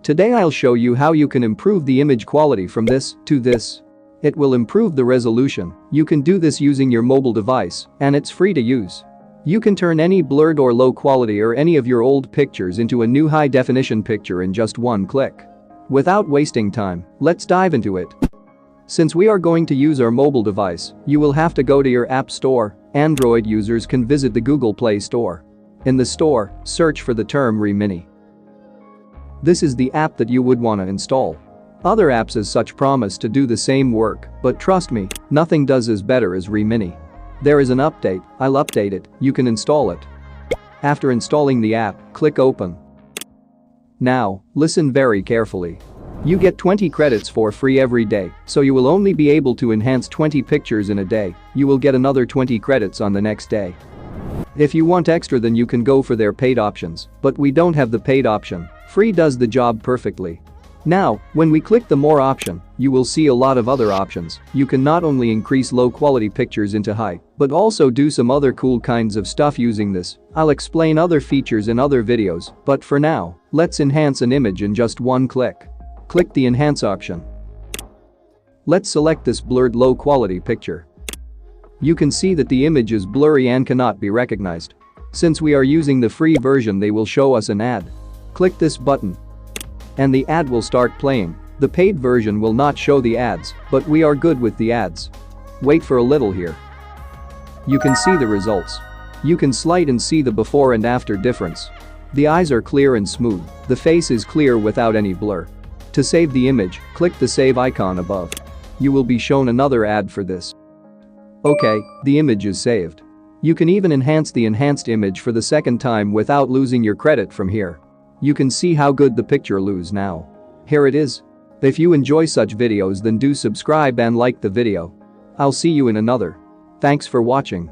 Today I'll show you how you can improve the image quality from this to this. It will improve the resolution. You can do this using your mobile device, and it's free to use. You can turn any blurred or low quality or any of your old pictures into a new high-definition picture in just one click. Without wasting time, let's dive into it. Since we are going to use our mobile device, you will have to go to your App Store. Android users can visit the Google Play Store. In the store, search for the term Remini. This is the app that you would want to install. Other apps as such promise to do the same work, but trust me, nothing does as better as Remini. There is an update, I'll update it, you can install it. After installing the app, click Open. Now, listen very carefully. You get 20 credits for free every day, so you will only be able to enhance 20 pictures in a day. You will get another 20 credits on the next day. If you want extra, then you can go for their paid options, but we don't have the paid option. Free does the job perfectly. Now, when we click the More option, you will see a lot of other options. You can not only increase low-quality pictures into high, but also do some other cool kinds of stuff using this. I'll explain other features in other videos, but for now, let's enhance an image in just one click. Click the Enhance option. Let's select this blurred low-quality picture. You can see that the image is blurry and cannot be recognized. Since we are using the free version, they will show us an ad. Click this button, and the ad will start playing. The paid version will not show the ads, but we are good with the ads. Wait for a little here. You can see the results. You can slide and see the before and after difference. The eyes are clear and smooth. The face is clear without any blur. To save the image, click the save icon above. You will be shown another ad for this. Okay, the image is saved. You can even enhance the enhanced image for the second time without losing your credit from here. You can see how good the picture looks now. Here it is. If you enjoy such videos, then do subscribe and like the video. I'll see you in another. Thanks for watching.